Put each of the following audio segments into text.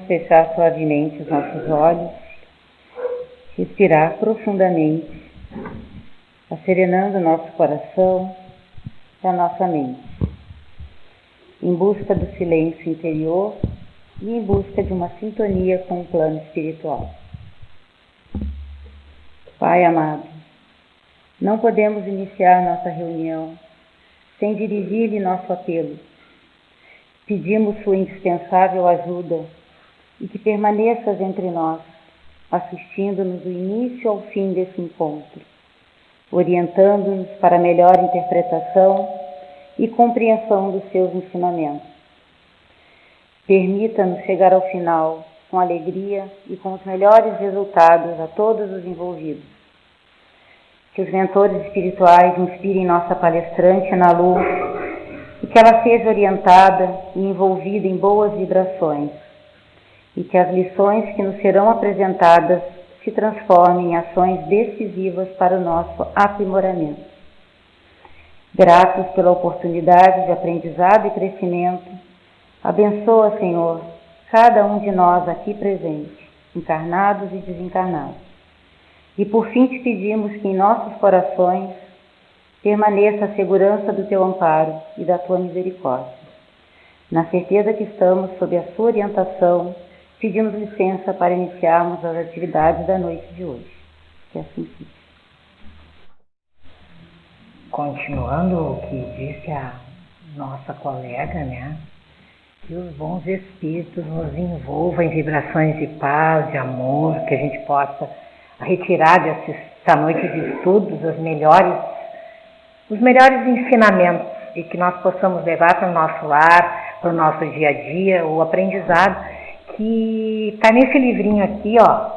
fechar suavemente os nossos olhos, respirar profundamente, acerenando o nosso coração e a nossa mente, em busca do silêncio interior e em busca de uma sintonia com o plano espiritual. Pai amado, não podemos iniciar nossa reunião sem dirigir-lhe nosso apelo. Pedimos sua indispensável ajuda e que permaneças entre nós, assistindo-nos do início ao fim desse encontro, orientando-nos para a melhor interpretação e compreensão dos seus ensinamentos. Permita-nos chegar ao final com alegria e com os melhores resultados a todos os envolvidos. Que os mentores espirituais inspirem nossa palestrante na luz e que ela seja orientada e envolvida em boas vibrações e que as lições que nos serão apresentadas se transformem em ações decisivas para o nosso aprimoramento. Gratos pela oportunidade de aprendizado e crescimento, abençoa, Senhor, cada um de nós aqui presente, encarnados e desencarnados. E por fim te pedimos que em nossos corações permaneça a segurança do teu amparo e da tua misericórdia. Na certeza que estamos sob a sua orientação, pedimos licença para iniciarmos as atividades da noite de hoje. Que assim seja. Continuando o que disse a nossa colega, né? Que os bons espíritos nos envolvam em vibrações de paz, de amor, que a gente possa retirar dessa noite de estudos os melhores ensinamentos e que nós possamos levar para o nosso lar, para o nosso dia a dia, o aprendizado que está nesse livrinho aqui, ó.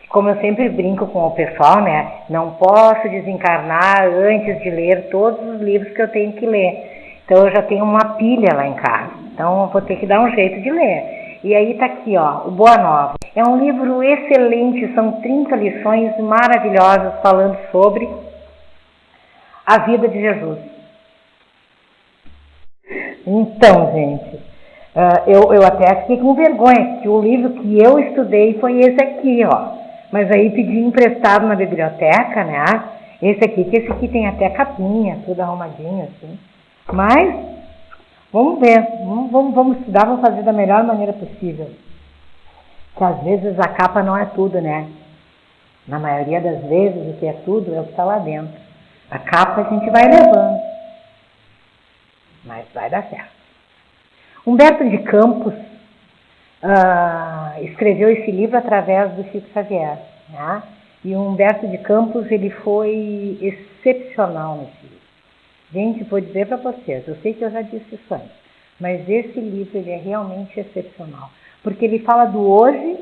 Que, como eu sempre brinco com o pessoal, né? Não posso desencarnar antes de ler todos os livros que eu tenho que ler. Então eu já tenho uma pilha lá em casa. Então eu vou ter que dar um jeito de ler. E aí está aqui, ó, o Boa Nova. É um livro excelente, são 30 lições maravilhosas falando sobre a vida de Jesus. Então, gente, eu até fiquei com vergonha, que o livro que eu estudei foi esse aqui, ó. Mas aí pedi emprestado na biblioteca, né? Esse aqui tem até capinha, tudo arrumadinho, assim. Mas, vamos ver, vamos estudar, vamos fazer da melhor maneira possível. Que às vezes a capa não é tudo, né? Na maioria das vezes o que é tudo é o que está lá dentro. A capa a gente vai levando, mas vai dar certo. Humberto de Campos escreveu esse livro através do Chico Xavier, né? E o Humberto de Campos ele foi excepcional nesse livro. Gente, vou dizer para vocês, eu sei que eu já disse isso antes, mas esse livro ele é realmente excepcional, porque ele fala do hoje,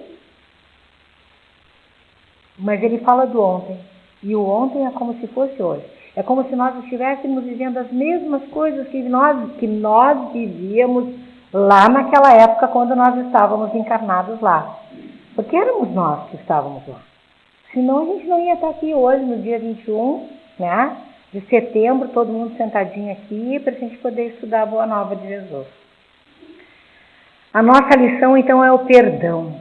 mas ele fala do ontem, e o ontem é como se fosse hoje. É como se nós estivéssemos vivendo as mesmas coisas que nós vivíamos lá naquela época quando nós estávamos encarnados lá. Porque éramos nós que estávamos lá. Senão a gente não ia estar aqui hoje, no dia 21, né, de setembro, todo mundo sentadinho aqui, para a gente poder estudar a Boa Nova de Jesus. A nossa lição, então, é o perdão.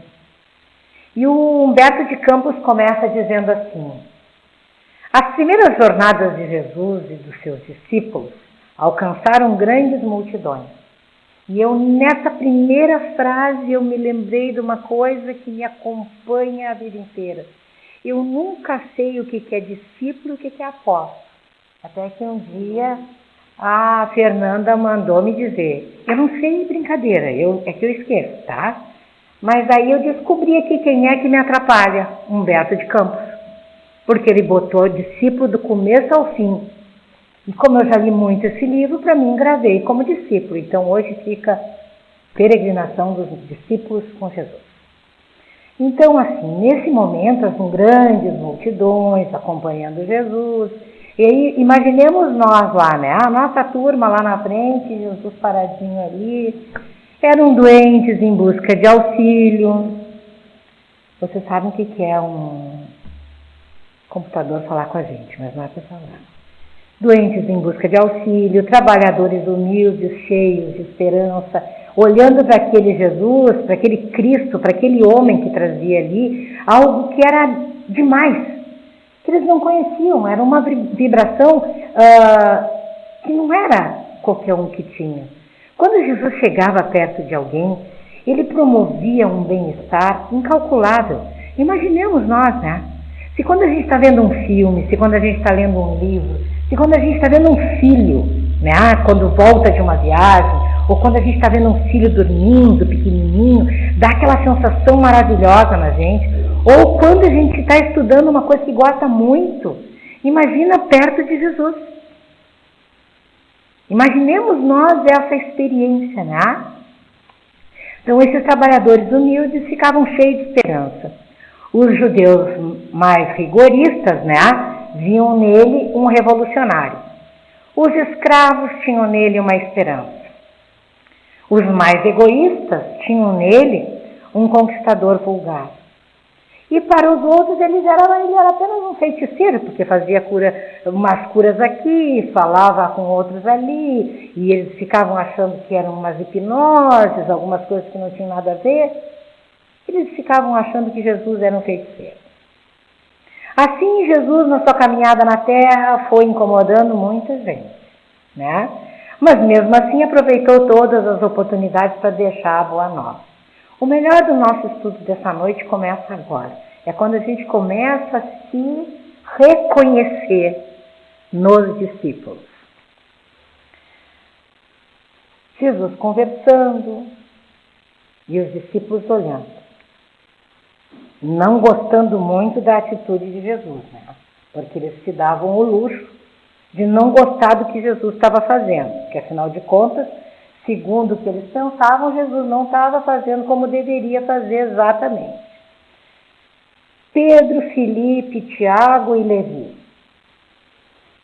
E o Humberto de Campos começa dizendo assim: as primeiras jornadas de Jesus e dos seus discípulos alcançaram grandes multidões. E eu, nessa primeira frase, eu me lembrei de uma coisa que me acompanha a vida inteira. Eu nunca sei o que é discípulo e o que é apóstolo. Até que um dia a Fernanda mandou me dizer, eu não sei brincadeira, é que eu esqueço, tá? Mas aí eu descobri aqui quem é que me atrapalha, Humberto de Campos. Porque ele botou discípulo do começo ao fim. E como eu já li muito esse livro, para mim gravei como discípulo. Então hoje fica Peregrinação dos Discípulos com Jesus. Então assim, nesse momento, as grandes multidões acompanhando Jesus. E aí, imaginemos nós lá, né? A nossa turma lá na frente, Jesus paradinho ali. Eram doentes em busca de auxílio. Vocês sabem o que é um computador falar com a gente, mas não é para falar. Doentes em busca de auxílio, trabalhadores humildes, cheios de esperança, olhando para aquele Jesus, para aquele Cristo, para aquele homem que trazia ali, algo que era demais, que eles não conheciam, era uma vibração que não era qualquer um que tinha. Quando Jesus chegava perto de alguém, ele promovia um bem-estar incalculável. Imaginemos nós, né? Se quando a gente está vendo um filme, se quando a gente está lendo um livro, se quando a gente está vendo um filho, né? Quando volta de uma viagem, ou quando a gente está vendo um filho dormindo, pequenininho, dá aquela sensação maravilhosa na gente. Ou quando a gente está estudando uma coisa que gosta muito, imagina perto de Jesus. Imaginemos nós essa experiência, né? Então, esses trabalhadores humildes ficavam cheios de esperança. Os judeus mais rigoristas, né, viam nele um revolucionário. Os escravos tinham nele uma esperança. Os mais egoístas tinham nele um conquistador vulgar. E para os outros ele era apenas um feiticeiro, porque fazia umas curas aqui, falava com outros ali, e eles ficavam achando que eram umas hipnoses, algumas coisas que não tinham nada a ver. Eles ficavam achando que Jesus era um feiticeiro. Assim, Jesus, na sua caminhada na terra, foi incomodando muita gente, né? Mas mesmo assim aproveitou todas as oportunidades para deixar a boa nova. O melhor do nosso estudo dessa noite começa agora. É quando a gente começa a se reconhecer nos discípulos. Jesus conversando e os discípulos olhando. Não gostando muito da atitude de Jesus, né? Porque eles se davam o luxo de não gostar do que Jesus estava fazendo. Porque, afinal de contas, segundo o que eles pensavam, Jesus não estava fazendo como deveria fazer exatamente. Pedro, Filipe, Tiago e Levi,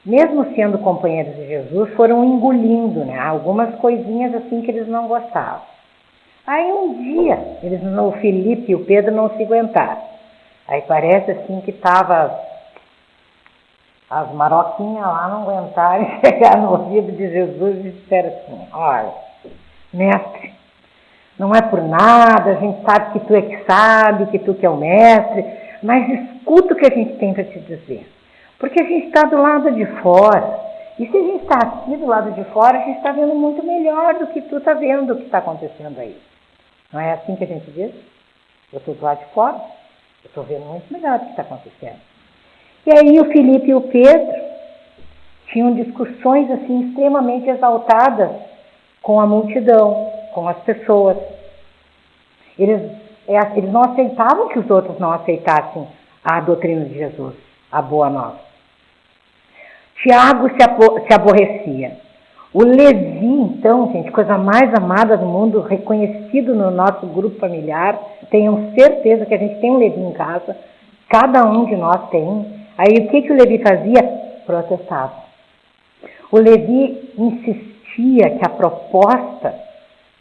mesmo sendo companheiros de Jesus, foram engolindo, né, algumas coisinhas assim que eles não gostavam. Aí um dia, o Filipe e o Pedro não se aguentaram. Aí parece assim que estava as maroquinhas lá não aguentaram chegar no ouvido de Jesus e disseram assim: olha, mestre, não é por nada, a gente sabe que tu é que sabe, que tu que é o mestre, mas escuta o que a gente tem para te dizer. Porque a gente está do lado de fora, e se a gente está aqui do lado de fora, a gente está vendo muito melhor do que tu está vendo o que está acontecendo aí. Não é assim que a gente diz? Eu estou do lado de fora, eu estou vendo muito melhor o que está acontecendo. E aí o Filipe e o Pedro tinham discussões assim extremamente exaltadas com a multidão, com as pessoas. Eles não aceitavam que os outros não aceitassem a doutrina de Jesus, a boa nova. Tiago se aborrecia. O Levi, então, gente, coisa mais amada do mundo, reconhecido no nosso grupo familiar, tenham certeza que a gente tem um Levi em casa, cada um de nós tem. Aí o que o Levi fazia? Protestava. O Levi insistia que a proposta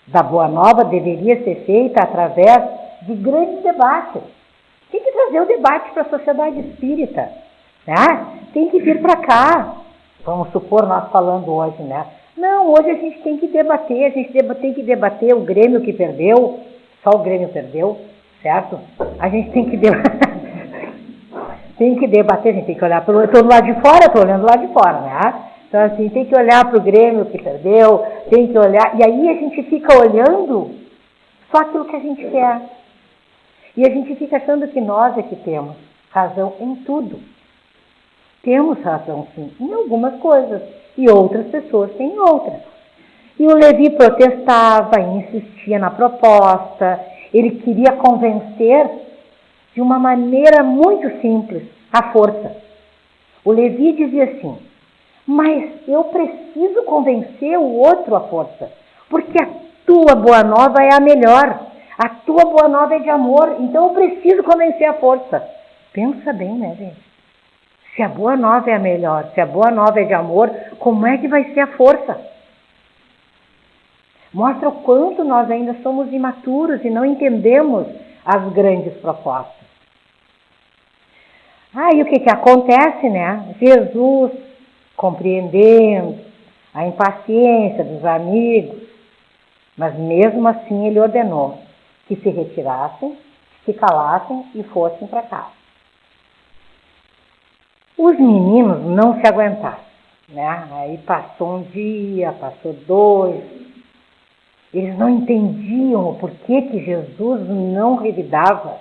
da Boa Nova deveria ser feita através de grandes debates. Tem que trazer o debate para a sociedade espírita, né? Tem que vir para cá. Vamos supor, nós falando hoje, né? Não, hoje a gente tem que debater, tem que debater o Grêmio que perdeu, só o Grêmio perdeu, certo? A gente tem que tem que debater, a gente tem que olhar eu estou do lado de fora, estou olhando do lado de fora, né? Então, assim, tem que olhar para o Grêmio que perdeu, tem que olhar, e aí a gente fica olhando só aquilo que a gente quer. E a gente fica achando que nós é que temos razão em tudo. Temos razão, sim, em algumas coisas, e outras pessoas têm outras. E o Levi protestava, insistia na proposta, ele queria convencer de uma maneira muito simples, à força. O Levi dizia assim: mas eu preciso convencer o outro à força, porque a tua boa nova é a melhor, a tua boa nova é de amor, então eu preciso convencer à força. Pensa bem, né, gente? Se a boa nova é a melhor, se a boa nova é de amor, como é que vai ser a força? Mostra o quanto nós ainda somos imaturos e não entendemos as grandes propostas. Aí o que acontece, né? Jesus, compreendendo a impaciência dos amigos, Mas mesmo assim ele ordenou que se retirassem, se calassem e fossem para casa. Os meninos não se aguentaram, né? Aí passou um dia, passou 2. Eles não entendiam o porquê que Jesus não revidava.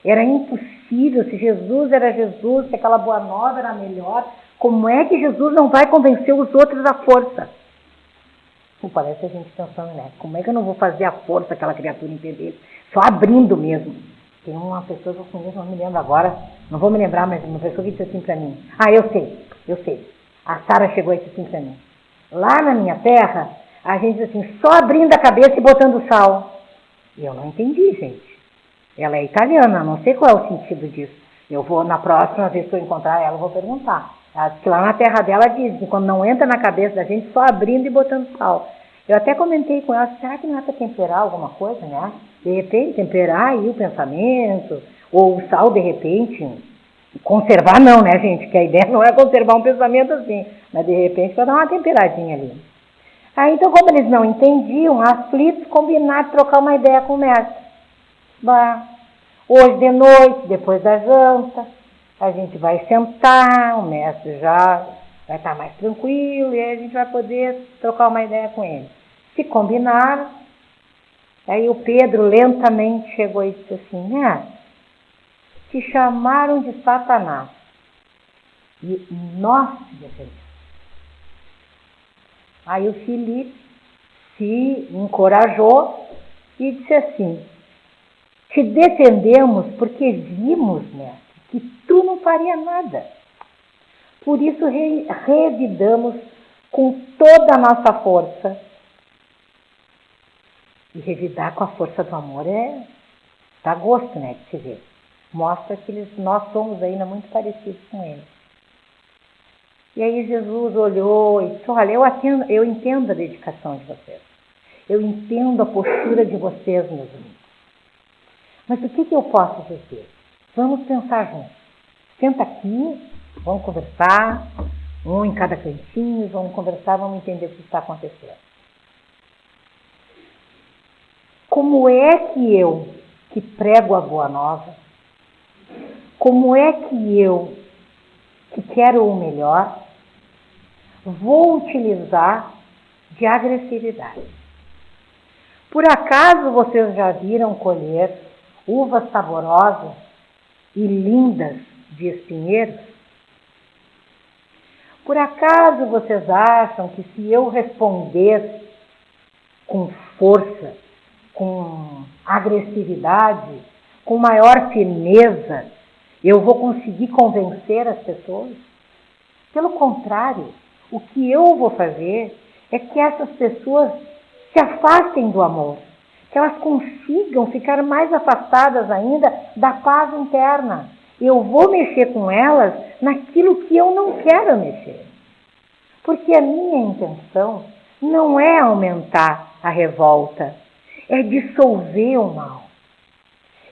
Era impossível, se Jesus era Jesus, se aquela boa nova era melhor, como é que Jesus não vai convencer os outros à força? Não parece a gente pensando, né? Como é que eu não vou fazer a força aquela criatura entender? Só abrindo mesmo. Tem uma pessoa que eu conheço, não me lembro agora, não vou me lembrar, mas uma pessoa que disse assim para mim. Eu sei. A Sara chegou e disse assim para mim. Lá na minha terra, a gente diz assim, só abrindo a cabeça e botando sal. E eu não entendi, gente. Ela é italiana, não sei qual é o sentido disso. Eu vou, na próxima vez que eu encontrar ela, eu vou perguntar. Ela disse que lá na terra dela diz que quando não entra na cabeça da gente, só abrindo e botando sal. Eu até comentei com ela, será que não é para temperar alguma coisa, né? De repente, temperar aí o pensamento, ou o sal, de repente, conservar não, né, gente? Que a ideia não é conservar um pensamento assim, mas de repente para dar uma temperadinha ali. Aí, então, como eles não entendiam, aflitos, combinaram de trocar uma ideia com o mestre. Hoje de noite, depois da janta, a gente vai sentar, o mestre já vai estar mais tranquilo e aí a gente vai poder trocar uma ideia com ele. Se combinaram, aí o Pedro lentamente chegou e disse assim, te chamaram de Satanás e nós te defendemos. Aí o Felipe se encorajou e disse assim, te defendemos porque vimos, mestre, que tu não faria nada. Por isso revidamos com toda a nossa força. E revidar com a força do amor dá gosto, né, de se ver. Mostra que nós somos ainda muito parecidos com ele. E aí Jesus olhou e disse, olha, eu entendo a dedicação de vocês. Eu entendo a postura de vocês, meus amigos. Mas o que eu posso dizer? Vamos pensar juntos. Senta aqui, vamos conversar, um em cada cantinho, vamos conversar, vamos entender o que está acontecendo. Como é que eu, que prego a boa nova, como é que eu, que quero o melhor, vou utilizar de agressividade? Por acaso vocês já viram colher uvas saborosas e lindas de espinheiros? Por acaso vocês acham que se eu responder com força, com agressividade, com maior firmeza, eu vou conseguir convencer as pessoas? Pelo contrário, o que eu vou fazer é que essas pessoas se afastem do amor, que elas consigam ficar mais afastadas ainda da paz interna. Eu vou mexer com elas naquilo que eu não quero mexer. Porque a minha intenção não é aumentar a revolta, é dissolver o mal.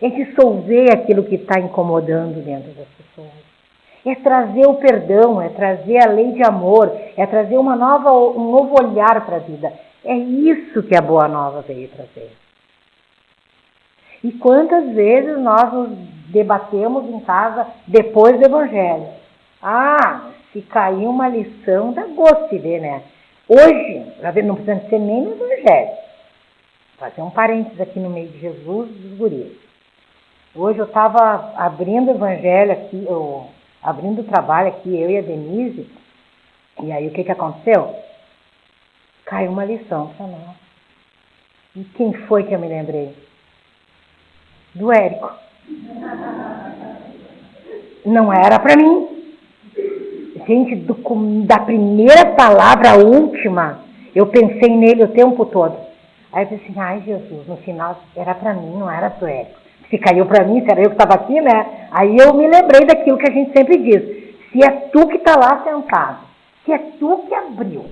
É dissolver aquilo que está incomodando dentro das pessoas. É trazer o perdão, é trazer a lei de amor, é trazer um novo olhar para a vida. É isso que a Boa Nova veio trazer. E quantas vezes nós nos debatemos em casa depois do Evangelho? Se cair uma lição, dá gosto de ver, né? Hoje, não precisa ser nem no Evangelho. Vou fazer um parênteses aqui no meio de Jesus e dos guris. Hoje eu estava abrindo o Evangelho aqui, abrindo o trabalho aqui, eu e a Denise, e aí o que aconteceu? Caiu uma lição para nós. E quem foi que eu me lembrei? Do Érico. Não era para mim. Gente, da primeira palavra à última, eu pensei nele o tempo todo. Aí eu pensei assim, Jesus, no final era para mim, não era pro Érico. Se caiu para mim, se era eu que estava aqui, né? Aí eu me lembrei daquilo que a gente sempre diz. Se é tu que está lá sentado, se é tu que abriu,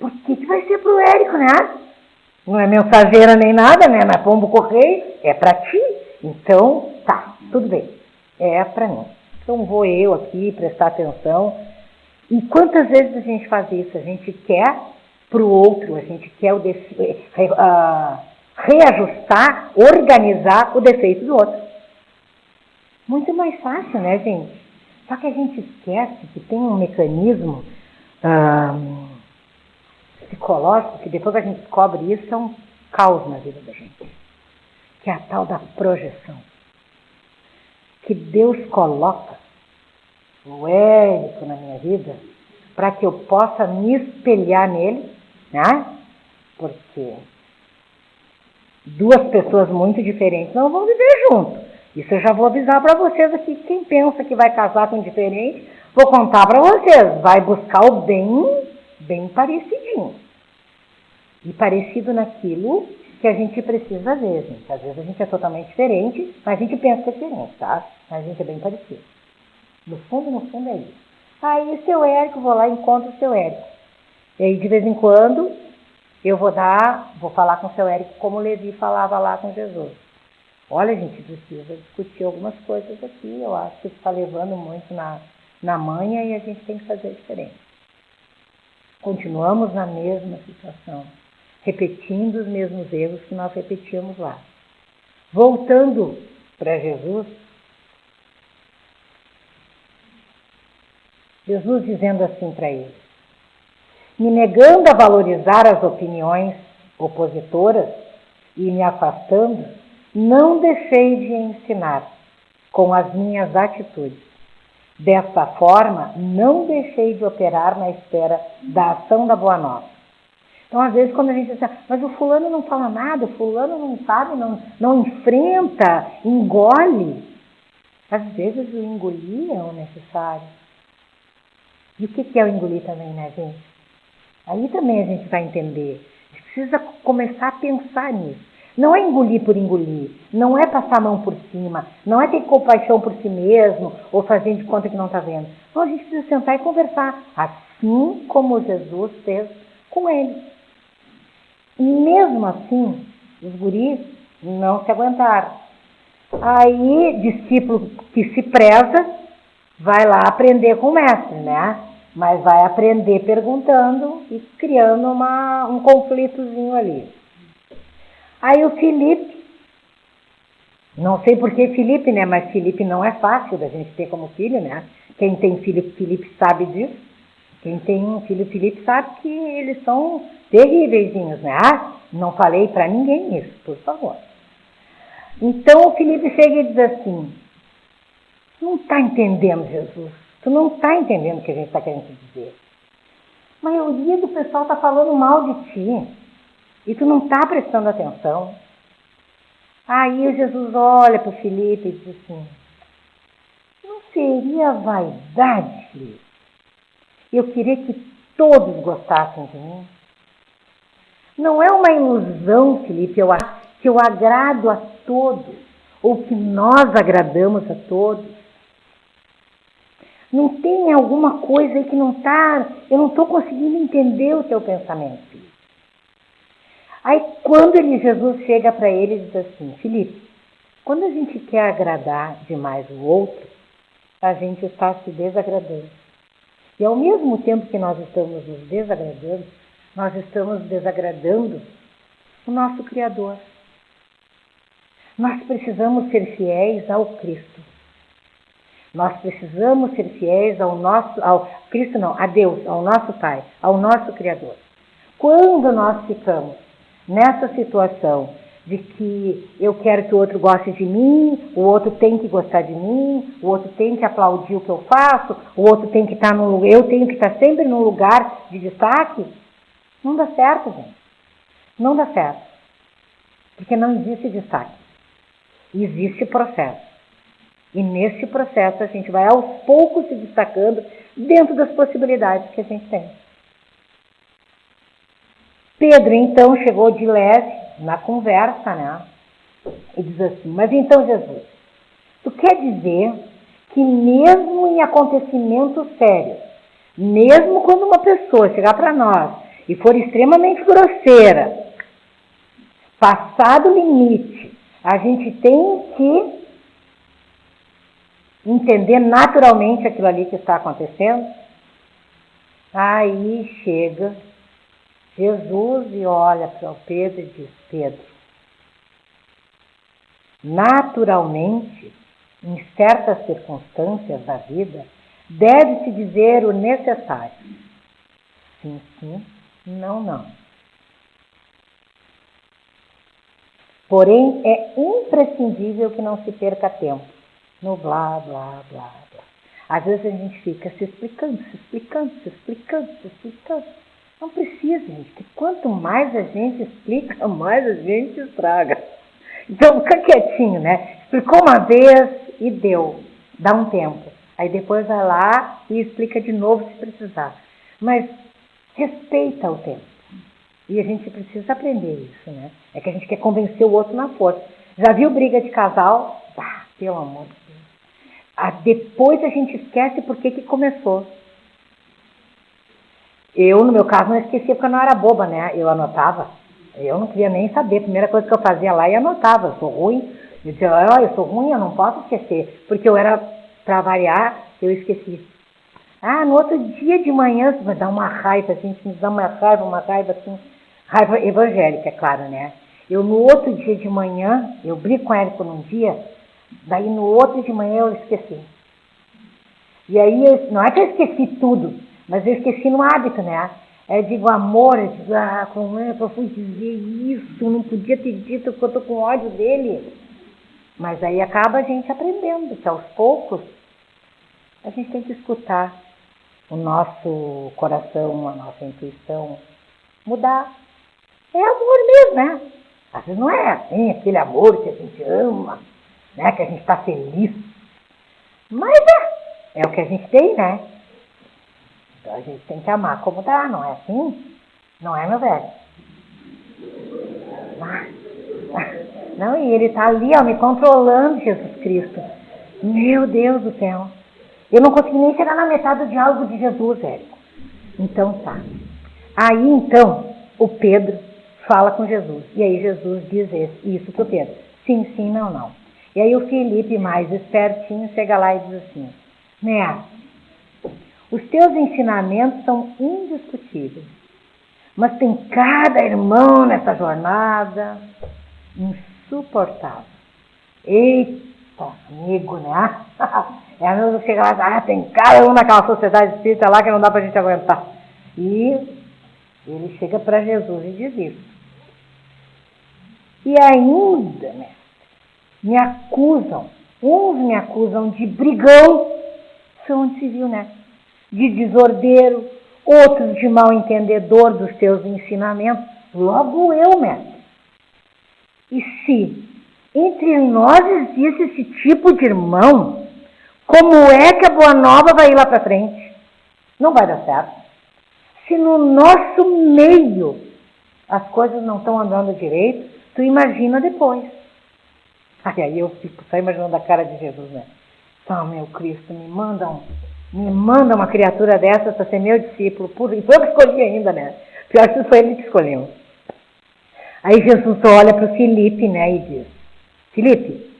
por que vai ser pro Érico, né? Não é mensageira nem nada, né? Não é pombo correio, é para ti. Então, tá, tudo bem. É para mim. Então vou eu aqui prestar atenção. E quantas vezes a gente faz isso? A gente quer para o outro, a gente quer reajustar, organizar o defeito do outro. Muito mais fácil, né, gente? Só que a gente esquece que tem um mecanismo psicológico, que depois a gente descobre isso, é um caos na vida da gente, que é a tal da projeção. Que Deus coloca o Érico na minha vida para que eu possa me espelhar nele, né? Porque duas pessoas muito diferentes não vão viver junto. Isso eu já vou avisar para vocês aqui. Quem pensa que vai casar com diferente, vou contar para vocês. Vai buscar o bem parecidinho. E parecido naquilo que a gente precisa ver, gente. Às vezes a gente é totalmente diferente, mas a gente pensa que é diferente, tá? Mas a gente é bem parecido. No fundo é isso. Aí seu Érico, vou lá e encontro o seu Érico. E aí de vez em quando eu vou falar com o seu Érico como Levi falava lá com Jesus. Olha, a gente precisa discutir algumas coisas aqui. Eu acho que está levando muito na manha e a gente tem que fazer diferente. Continuamos na mesma situação, repetindo os mesmos erros que nós repetíamos lá. Voltando para Jesus dizendo assim para ele: me negando a valorizar as opiniões opositoras e me afastando, não deixei de ensinar com as minhas atitudes. Dessa forma, não deixei de operar na esfera da ação da Boa Nova. Então, às vezes, quando a gente diz assim, mas o fulano não fala nada, o fulano não sabe, não enfrenta, engole. Às vezes, o engolir é o necessário. E o que é o engolir também, né, gente? Aí também a gente vai entender. A gente precisa começar a pensar nisso. Não é engolir por engolir, não é passar a mão por cima, não é ter compaixão por si mesmo ou fazer de conta que não está vendo. Então a gente precisa sentar e conversar, assim como Jesus fez com ele. E mesmo assim, os guris não se aguentaram. Aí, discípulo que se preza, vai lá aprender com o mestre, né? Mas vai aprender perguntando e criando um conflitozinho ali. Aí o Felipe, não sei por que Felipe, né? Mas Felipe não é fácil da gente ter como filho, né? Quem tem filho Felipe sabe disso. Quem tem um filho Felipe sabe que eles são terríveis, né? Não falei para ninguém isso, por favor. Então o Felipe chega e diz assim: não está entendendo, Jesus? Tu não está entendendo o que a gente está querendo te dizer. A maioria do pessoal está falando mal de ti. E tu não está prestando atenção. Aí o Jesus olha para o Felipe e diz assim: não seria vaidade, Felipe, eu queria que todos gostassem de mim? Não é uma ilusão, Felipe, que eu agrado a todos, ou que nós agradamos a todos. Não tem alguma coisa aí que não está... Eu não estou conseguindo entender o teu pensamento, Felipe. Aí quando Jesus chega para ele e diz assim: Felipe, quando a gente quer agradar demais o outro, a gente está se desagradando. E ao mesmo tempo que nós estamos nos desagradando, nós estamos desagradando o nosso Criador. Nós precisamos ser fiéis ao Cristo. Nós precisamos ser fiéis a Deus, ao nosso Pai, ao nosso Criador. Quando nós ficamos nessa situação de que eu quero que o outro goste de mim, o outro tem que gostar de mim, o outro tem que aplaudir o que eu faço, o outro tem que estar eu tenho que estar sempre num lugar de destaque, não dá certo, gente. Não dá certo. Porque não existe destaque. Existe processo. E nesse processo a gente vai aos poucos se destacando dentro das possibilidades que a gente tem. Pedro, então, chegou de leve na conversa, né? E diz assim: mas então, Jesus, tu quer dizer que mesmo em acontecimentos sérios, mesmo quando uma pessoa chegar para nós e for extremamente grosseira, passado o limite, a gente tem que entender naturalmente aquilo ali que está acontecendo? Aí chega Jesus e olha para o Pedro e diz: Pedro, naturalmente, em certas circunstâncias da vida, deve-se dizer o necessário. Sim, sim, não, não. Porém, é imprescindível que não se perca tempo no blá, blá, blá, blá. Às vezes a gente fica se explicando. Não precisa, gente, porque quanto mais a gente explica, mais a gente estraga. Então, fica quietinho, né? Explicou uma vez e deu. Dá um tempo. Aí depois vai lá e explica de novo se precisar. Mas respeita o tempo. E a gente precisa aprender isso, né? É que a gente quer convencer o outro na força. Já viu briga de casal? Ah, pelo amor de Deus. Depois a gente esquece por que começou. Eu, no meu caso, não esquecia porque eu não era boba, né? Eu anotava. Eu não queria nem saber. A primeira coisa que eu fazia lá, eu anotava. Eu sou ruim. Eu dizia, eu sou ruim, eu não posso esquecer. Porque eu era, para variar, eu esqueci. No outro dia de manhã, vai dar uma raiva, a gente nos dá uma raiva assim. Raiva evangélica, é claro, né? Eu, no outro dia de manhã, eu brigo com a Érico num dia, daí no outro de manhã eu esqueci. E aí, não é que eu esqueci tudo, mas eu esqueci no hábito, né? Eu digo amor, eu digo, como é que eu fui dizer isso? Não podia ter dito que eu tô com ódio dele. Mas aí acaba a gente aprendendo que aos poucos a gente tem que escutar o nosso coração, a nossa intuição, mudar. É amor mesmo, né? Às vezes não é assim, aquele amor que a gente ama, né? Que a gente está feliz. Mas é o que a gente tem, né? Então a gente tem que amar como dá, não é assim? Não é, meu velho? Não, e ele está ali, me controlando, Jesus Cristo. Meu Deus do céu. Eu não consegui nem chegar na metade do diálogo de Jesus, Érico. Então tá. Aí então, o Pedro fala com Jesus. E aí Jesus diz isso pro Pedro. Sim, sim, não, não. E aí o Felipe, mais espertinho, chega lá e diz assim: Mestre, os teus ensinamentos são indiscutíveis. Mas tem cada irmão nessa jornada insuportável. Eita, amigo, né? É a mesma que chega lá, tem cada um naquela sociedade espírita lá que não dá pra gente aguentar. E ele chega para Jesus e diz isso. E ainda, né, me acusam, uns me acusam de brigão, foi onde se viu, né? De desordeiro, outros de mal entendedor dos teus ensinamentos. Logo eu, mestre. E se entre nós existe esse tipo de irmão, como é que a Boa Nova vai ir lá para frente? Não vai dar certo. Se no nosso meio as coisas não estão andando direito, tu imagina depois. Aí eu fico só imaginando a cara de Jesus, né? Meu Cristo, me manda uma criatura dessa para ser meu discípulo. E foi eu que escolhi ainda, né? Pior que foi ele que escolheu. Aí Jesus olha para o Felipe, né, e diz: Felipe,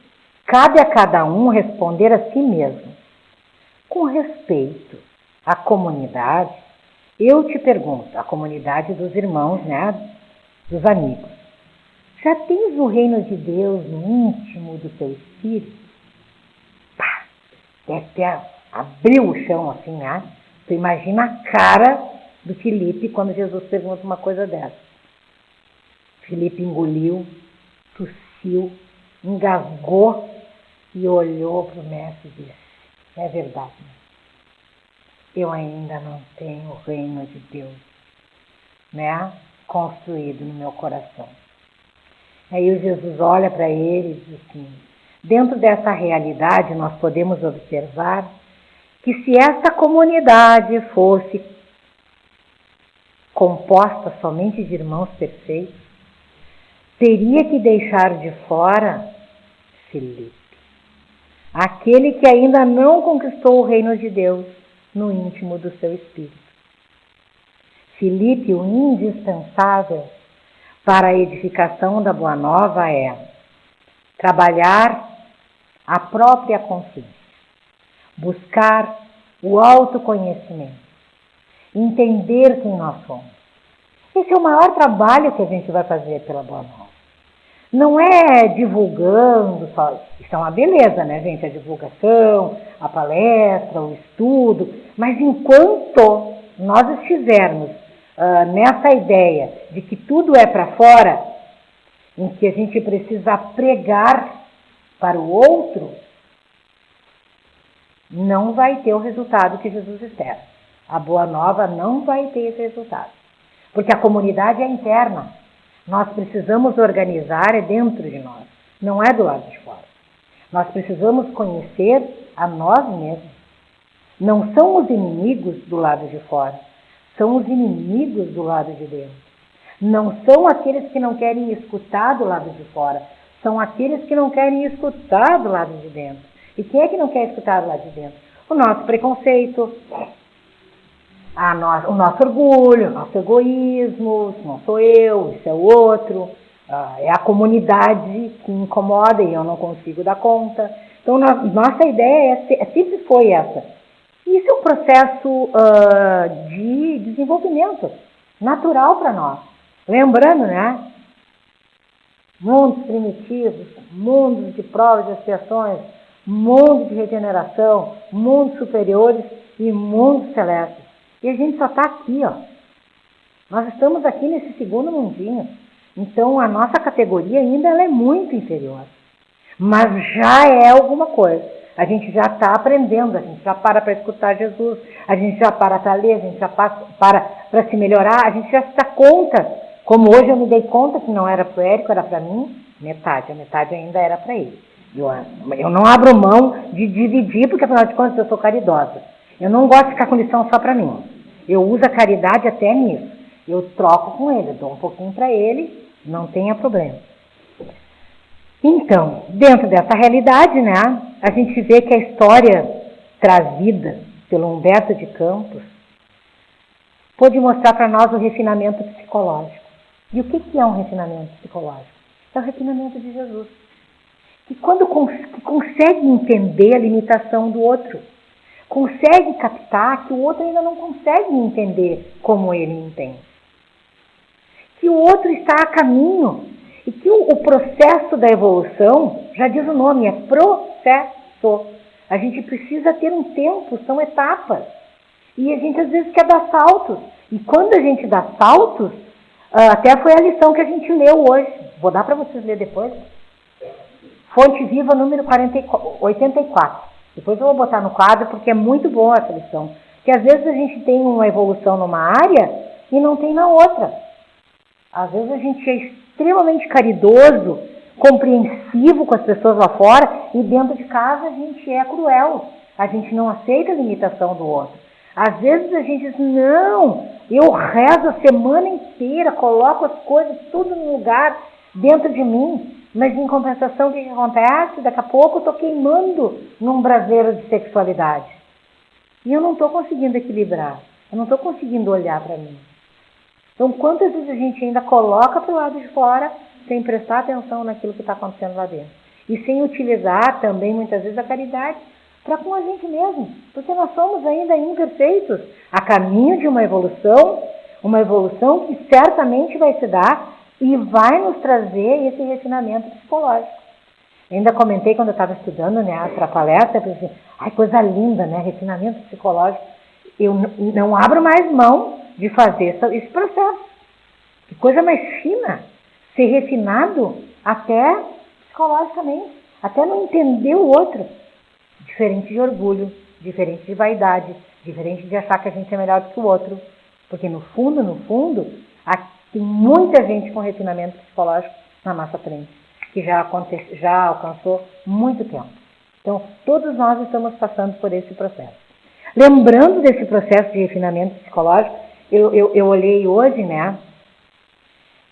cabe a cada um responder a si mesmo. Com respeito à comunidade, eu te pergunto, a comunidade dos irmãos, né, dos amigos, já tens o reino de Deus no íntimo do teu espírito? Pá, deve ter abriu o chão assim, né? Tu imagina a cara do Felipe quando Jesus pergunta uma coisa dessa. Felipe engoliu, tossiu, engasgou e olhou para o mestre e disse: é verdade, eu ainda não tenho o reino de Deus, né, construído no meu coração. Aí o Jesus olha para ele e diz assim: dentro dessa realidade nós podemos observar que se essa comunidade fosse composta somente de irmãos perfeitos, teria que deixar de fora Felipe, aquele que ainda não conquistou o reino de Deus no íntimo do seu espírito. Felipe, o indispensável para a edificação da Boa Nova é trabalhar a própria consciência, buscar o autoconhecimento, entender quem nós somos, Esse é o maior trabalho que a gente vai fazer pela Boa Nova. Não é divulgando só, isso é uma beleza, né, gente? A divulgação, a palestra, o estudo, mas enquanto nós estivermos nessa ideia de que tudo é para fora, em que a gente precisa pregar para o outro, não vai ter o resultado que Jesus espera. A Boa Nova não vai ter esse resultado. Porque a comunidade é interna. Nós precisamos organizar dentro de nós, não é do lado de fora. Nós precisamos conhecer a nós mesmos. Não são os inimigos do lado de fora, são os inimigos do lado de dentro. Não são aqueles que não querem escutar do lado de fora, são aqueles que não querem escutar do lado de dentro. E quem é que não quer escutar do lado de dentro? O nosso preconceito, o nosso orgulho, o nosso egoísmo, isso não sou eu, isso é o outro, é a comunidade que me incomoda e eu não consigo dar conta. Então, nossa ideia sempre foi essa. Isso é um processo de desenvolvimento natural para nós. Lembrando, né? Mundos primitivos, mundos de provas e expiações, mundos de regeneração, mundos superiores e mundos celestes. E a gente só está aqui, ó. Nós estamos aqui nesse segundo mundinho. Então, a nossa categoria ainda ela é muito inferior. Mas já é alguma coisa. A gente já está aprendendo, a gente já para escutar Jesus, a gente já para ler, a gente já para se melhorar, a gente já se dá conta. Como hoje eu me dei conta que não era para o Érico, era para mim, a metade ainda era para ele. Eu não abro mão de dividir, porque afinal de contas eu sou caridosa. Eu não gosto de ficar com lição só para mim. Eu uso a caridade até nisso. Eu troco com ele, dou um pouquinho para ele, não tenha problema. Então, dentro dessa realidade, né, a gente vê que a história trazida pelo Humberto de Campos pôde mostrar para nós o refinamento psicológico. E o que é um refinamento psicológico? É o refinamento de Jesus. Que quando consegue entender a limitação do outro, consegue captar que o outro ainda não consegue entender como ele entende. Que o outro está a caminho e que o processo da evolução, já diz o nome, é processo. A gente precisa ter um tempo, são etapas. E a gente às vezes quer dar saltos. E quando a gente dá saltos, até foi a lição que a gente leu hoje. Vou dar para vocês ler depois. Fonte Viva, número 84. Depois eu vou botar no quadro, porque é muito boa essa lição. Porque às vezes a gente tem uma evolução numa área e não tem na outra. Às vezes a gente é extremamente caridoso, compreensivo com as pessoas lá fora e dentro de casa a gente é cruel. A gente não aceita a limitação do outro. Às vezes a gente diz, não, eu rezo a semana inteira, coloco as coisas tudo no lugar dentro de mim, mas em compensação o que acontece? Daqui a pouco eu estou queimando num braseiro de sexualidade. E eu não estou conseguindo equilibrar, eu não estou conseguindo olhar para mim. Então, quantas vezes a gente ainda coloca para o lado de fora sem prestar atenção naquilo que está acontecendo lá dentro? E sem utilizar também, muitas vezes, a caridade para com a gente mesmo, porque nós somos ainda imperfeitos, a caminho de uma evolução que certamente vai se dar e vai nos trazer esse refinamento psicológico. Eu ainda comentei quando eu estava estudando, né, para a palestra, eu pensei, ai, coisa linda, né, refinamento psicológico. Eu não abro mais mão de fazer esse processo. Que coisa mais fina, ser refinado até psicologicamente, até não entender o outro. Diferente de orgulho, diferente de vaidade, diferente de achar que a gente é melhor do que o outro. Porque no fundo, tem muita gente com refinamento psicológico na nossa frente, que já alcançou muito tempo. Então, todos nós estamos passando por esse processo. Lembrando desse processo de refinamento psicológico, eu olhei hoje, né,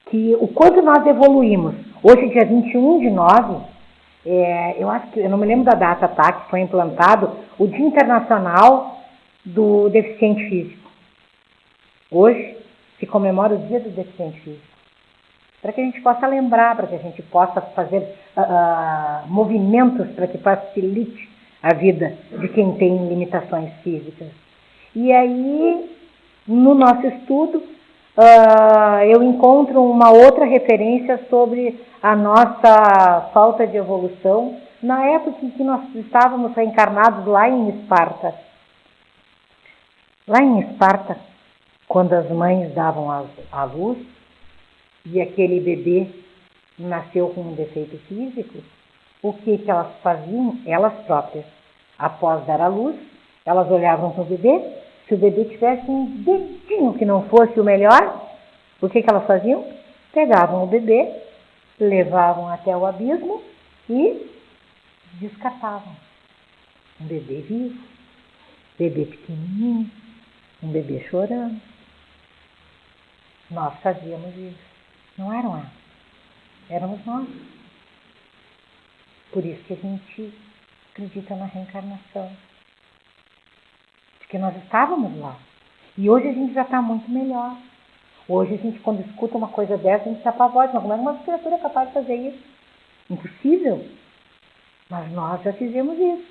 que o quanto nós evoluímos. Hoje, dia 21/9, eu não me lembro da data, tá, que foi implantado o Dia Internacional do Deficiente Físico. Hoje se comemora o Dia do Deficiente Físico. Para que a gente possa lembrar, para que a gente possa fazer movimentos para que facilite a vida de quem tem limitações físicas. E aí, no nosso estudo, eu encontro uma outra referência sobre a nossa falta de evolução na época em que nós estávamos reencarnados lá em Esparta. Lá em Esparta, quando as mães davam à luz e aquele bebê nasceu com um defeito físico, o que elas faziam? Elas próprias, após dar à luz, elas olhavam para o bebê. Se o bebê tivesse um dedinho que não fosse o melhor, o que elas faziam? Pegavam o bebê, levavam até o abismo e descartavam. Um bebê vivo, bebê pequenininho, um bebê chorando. Nós fazíamos isso. Não eram elas, éramos nós. Por isso que a gente acredita na reencarnação. Porque nós estávamos lá. E hoje a gente já está muito melhor. Hoje a gente, quando escuta uma coisa dessa, a gente se apavora. Mas como é que uma criatura é capaz de fazer isso? Impossível. Mas nós já fizemos isso.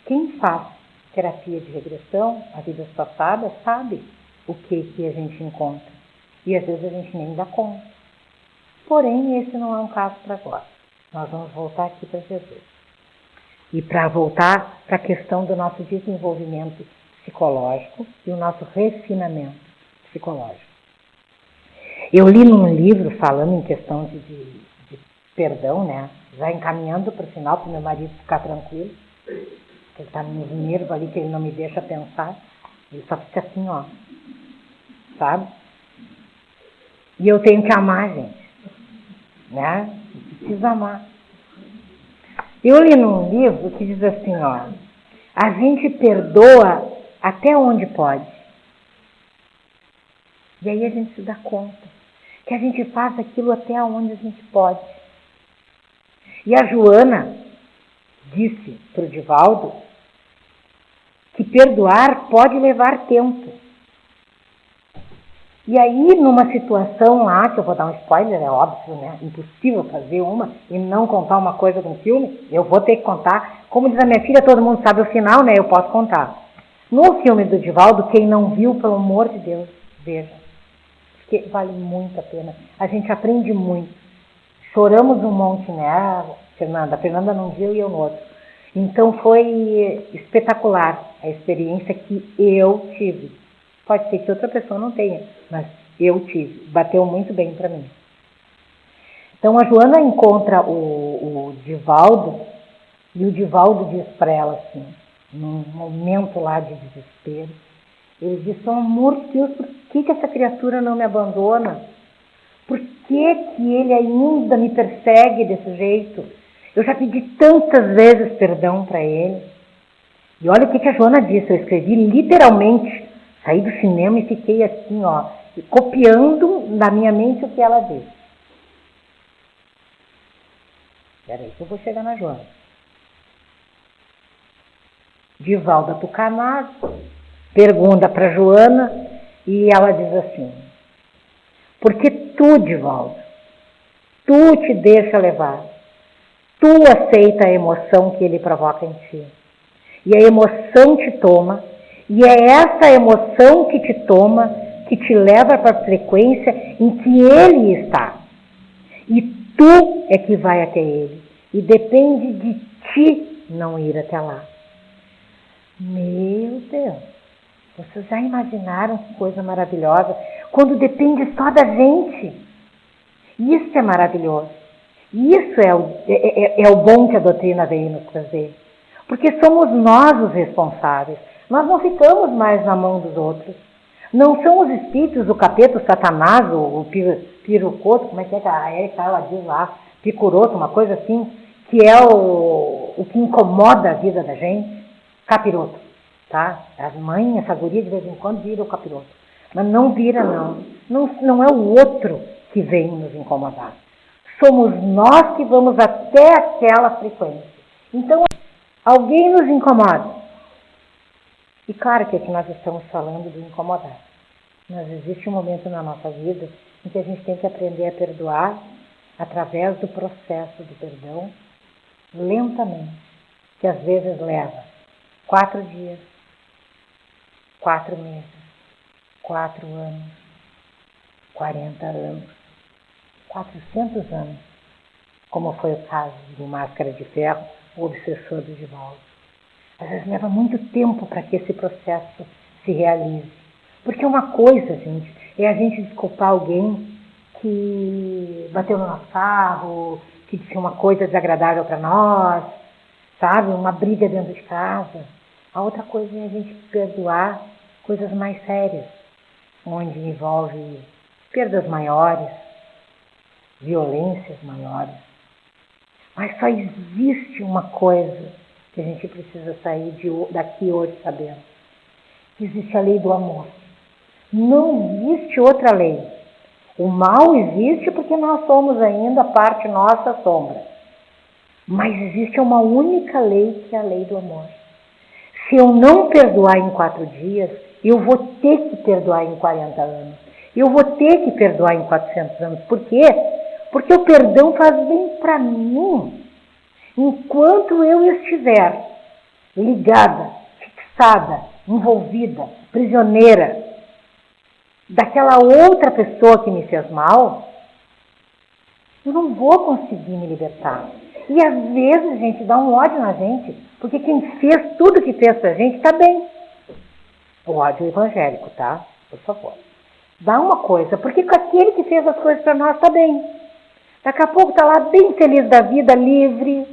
Quem faz terapia de regressão, a vidas passadas, sabe o que a gente encontra. E às vezes a gente nem dá conta. Porém, esse não é um caso para agora. Nós vamos voltar aqui para Jesus. E para voltar para a questão do nosso desenvolvimento psicológico e o nosso refinamento psicológico. Eu li num livro falando em questão de perdão, né? Já encaminhando para o final, para o meu marido ficar tranquilo. Ele está nos nervos ali, que ele não me deixa pensar. Ele só fica assim, ó. Sabe? E eu tenho que amar, gente. Né? Eu preciso amar. Eu li num livro que diz assim, ó. A gente perdoa até onde pode. E aí a gente se dá conta que a gente faz aquilo até onde a gente pode. E a Joana disse para o Divaldo que perdoar pode levar tempo. E aí, numa situação lá, que eu vou dar um spoiler, é óbvio, né? Impossível fazer uma e não contar uma coisa de um filme, eu vou ter que contar. Como diz a minha filha, todo mundo sabe o final, né? Eu posso contar. No filme do Divaldo, quem não viu, pelo amor de Deus, veja. Porque vale muito a pena. A gente aprende muito. Choramos um monte, né, Fernanda? A Fernanda não viu e eu no outro. Então foi espetacular a experiência que eu tive. Pode ser que outra pessoa não tenha, mas eu tive. Bateu muito bem para mim. Então a Joana encontra o Divaldo e o Divaldo diz para ela assim, num momento lá de desespero, ele diz, pelo amor de Deus, por que essa criatura não me abandona? Por que ele ainda me persegue desse jeito? Eu já pedi tantas vezes perdão para ele. E olha o que a Joana disse, eu escrevi literalmente, saí do cinema e fiquei assim, ó, copiando na minha mente o que ela disse. Espera aí que eu vou chegar na Joana. Divaldo Atucanado pergunta para Joana e ela diz assim, porque tu, Divaldo, tu te deixa levar, tu aceita a emoção que ele provoca em ti. E a emoção te toma, e é essa emoção que te toma, que te leva para a frequência em que ele está. E tu é que vai até ele. E depende de ti não ir até lá. Meu Deus, vocês já imaginaram que coisa maravilhosa? Quando depende só da gente. Isso é maravilhoso. Isso é o bom que a doutrina veio nos trazer. Porque somos nós os responsáveis. Nós não ficamos mais na mão dos outros. Não são os espíritos, o capeta, o satanás, o pirucoto, como é que a Erika ela diz lá, picuroto, uma coisa assim, que é o que incomoda a vida da gente. Capiroto, tá? As mães, essa guria de vez em quando vira o capiroto. Mas não vira, não. Não é o outro que vem nos incomodar. Somos nós que vamos até aquela frequência. Então, alguém nos incomoda. E claro que aqui nós estamos falando do incomodar. Mas existe um momento na nossa vida em que a gente tem que aprender a perdoar através do processo do perdão, lentamente, que às vezes leva 4 dias, 4 meses, 4 anos, 40 anos, 400 anos, como foi o caso do Máscara de Ferro, o obsessor do Divaldo. Às vezes leva muito tempo para que esse processo se realize. Porque uma coisa, gente, é a gente desculpar alguém que bateu no nosso carro, que disse uma coisa desagradável para nós, sabe? Uma briga dentro de casa. A outra coisa é a gente perdoar coisas mais sérias, onde envolve perdas maiores, violências maiores. Mas só existe uma coisa que a gente precisa sair daqui hoje sabendo. Existe a lei do amor. Não existe outra lei. O mal existe porque nós somos ainda parte nossa sombra. Mas existe uma única lei, que é a lei do amor. Se eu não perdoar em 4 dias, eu vou ter que perdoar em 40 anos. Eu vou ter que perdoar em 400 anos. Por quê? Porque o perdão faz bem para mim. Enquanto eu estiver ligada, fixada, envolvida, prisioneira daquela outra pessoa que me fez mal, eu não vou conseguir me libertar. E às vezes, gente, dá um ódio na gente, porque quem fez tudo que fez pra gente está bem. O ódio evangélico, tá? Por favor. Dá uma coisa, porque aquele que fez as coisas para nós está bem. Daqui a pouco está lá bem feliz da vida, livre,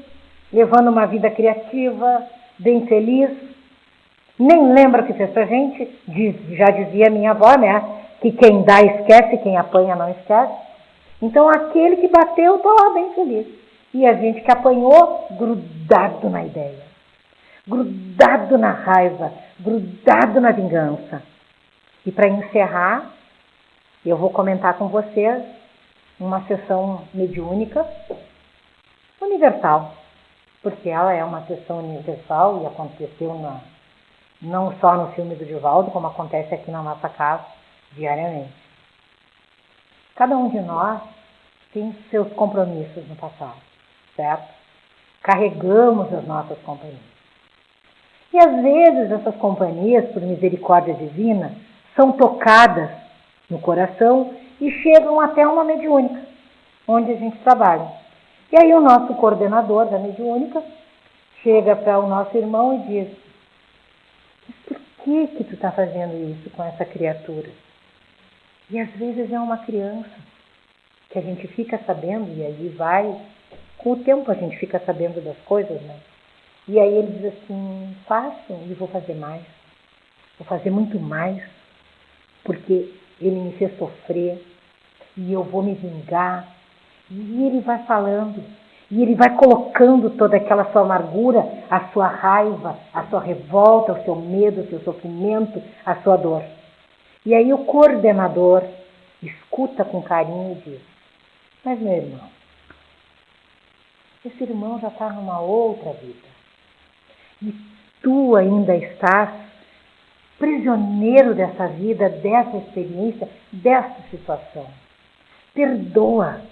levando uma vida criativa, bem feliz. Nem lembra o que fez pra gente. Já dizia minha avó, né? Que quem dá esquece, quem apanha não esquece. Então aquele que bateu está lá bem feliz. E a gente que apanhou, grudado na ideia. Grudado na raiva, grudado na vingança. E para encerrar, eu vou comentar com vocês uma sessão mediúnica universal. Porque ela é uma sessão universal e aconteceu não só no filme do Divaldo, como acontece aqui na nossa casa diariamente. Cada um de nós tem seus compromissos no passado, certo? Carregamos as nossas companhias. E às vezes essas companhias, por misericórdia divina, são tocadas no coração e chegam até uma mediúnica, onde a gente trabalha. E aí o nosso coordenador da mediúnica chega para o nosso irmão e diz: mas por que tu está fazendo isso com essa criatura? E às vezes é uma criança que a gente fica sabendo, e aí com o tempo a gente fica sabendo das coisas, né? E aí ele diz assim: faço e vou fazer mais. Vou fazer muito mais, porque ele me fez sofrer e eu vou me vingar. E ele vai falando, e ele vai colocando toda aquela sua amargura, a sua raiva, a sua revolta, o seu medo, o seu sofrimento, a sua dor. E aí o coordenador escuta com carinho e diz: mas meu irmão, esse irmão já está numa outra vida. E tu ainda estás prisioneiro dessa vida, dessa experiência, dessa situação. Perdoa.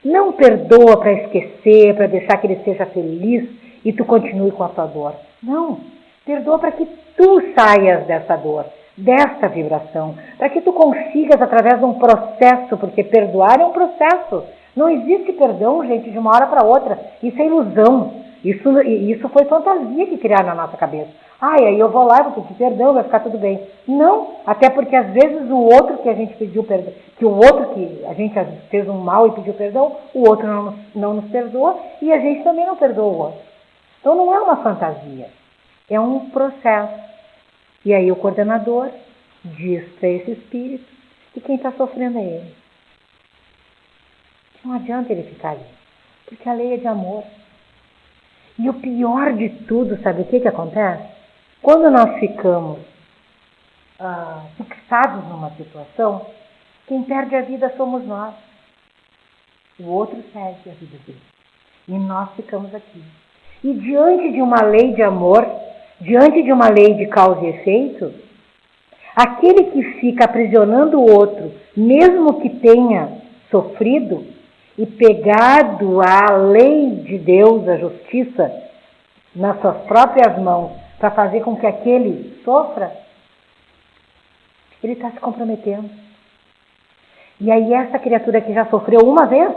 Não perdoa para esquecer, para deixar que ele seja feliz e tu continue com a tua dor. Não. Perdoa para que tu saias dessa dor, dessa vibração, para que tu consigas através de um processo, porque perdoar é um processo. Não existe perdão, gente, de uma hora para outra. Isso é ilusão. Isso foi fantasia que criaram na nossa cabeça. Aí eu vou lá, vou pedir perdão, vai ficar tudo bem. Não, até porque às vezes o outro que a gente pediu perdão, que o outro que a gente fez um mal e pediu perdão, o outro não nos perdoa e a gente também não perdoa o outro. Então não é uma fantasia, é um processo. E aí o coordenador diz para esse espírito que quem está sofrendo é ele. Não adianta ele ficar ali, porque a lei é de amor. E o pior de tudo, sabe o que acontece? Quando nós ficamos fixados numa situação, quem perde a vida somos nós. O outro segue a vida dele. E nós ficamos aqui. E diante de uma lei de amor, diante de uma lei de causa e efeito, aquele que fica aprisionando o outro, mesmo que tenha sofrido, e pegado à lei de Deus, a justiça, nas suas próprias mãos, para fazer com que aquele sofra, ele está se comprometendo. E aí essa criatura que já sofreu uma vez,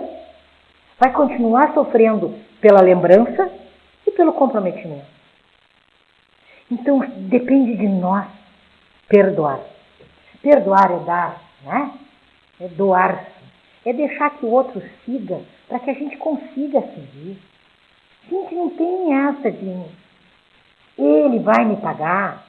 vai continuar sofrendo pela lembrança e pelo comprometimento. Então depende de nós perdoar. Perdoar é dar, né? É doar-se. É deixar que o outro siga para que a gente consiga seguir. A gente não tem essa de ele vai me pagar.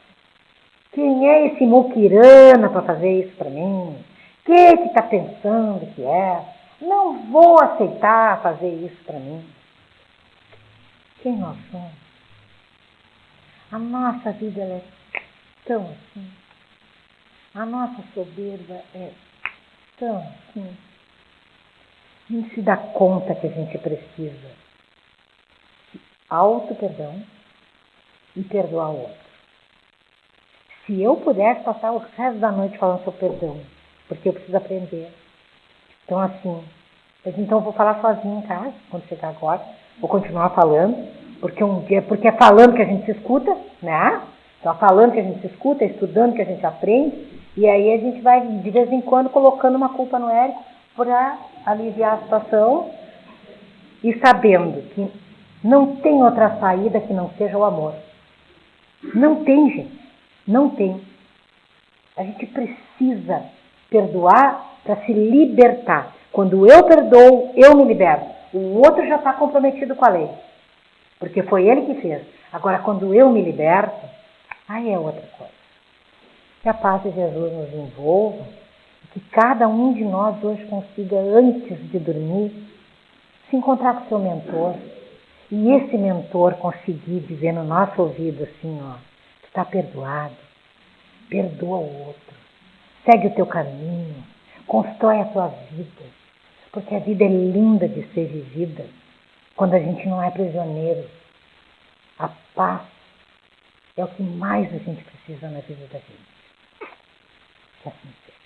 Quem é esse muquirana para fazer isso para mim? Que está pensando que é? Não vou aceitar fazer isso para mim. Quem nós somos? A nossa vida ela é tão assim. A nossa soberba é tão assim. A gente se dá conta que a gente precisa de auto-perdão e perdoar o outro. Se eu pudesse passar o resto da noite falando sobre perdão, porque eu preciso aprender. Então, assim, então eu vou falar sozinha em casa, quando chegar agora, vou continuar falando, porque é falando que a gente se escuta, né? Então, falando que a gente se escuta, estudando que a gente aprende, e aí a gente vai, de vez em quando, colocando uma culpa no Érico para aliviar a situação e sabendo que não tem outra saída que não seja o amor. Não tem, gente. Não tem. A gente precisa perdoar para se libertar. Quando eu perdoo, eu me liberto. O outro já está comprometido com a lei. Porque foi ele que fez. Agora, quando eu me liberto, aí é outra coisa. Que a paz de Jesus nos envolva. Que cada um de nós hoje consiga, antes de dormir, se encontrar com o seu mentor. E esse mentor conseguir dizer no nosso ouvido assim, ó, tu está perdoado, perdoa o outro, segue o teu caminho, constrói a tua vida, porque a vida é linda de ser vivida quando a gente não é prisioneiro. A paz é o que mais a gente precisa na vida da gente. Que assim seja.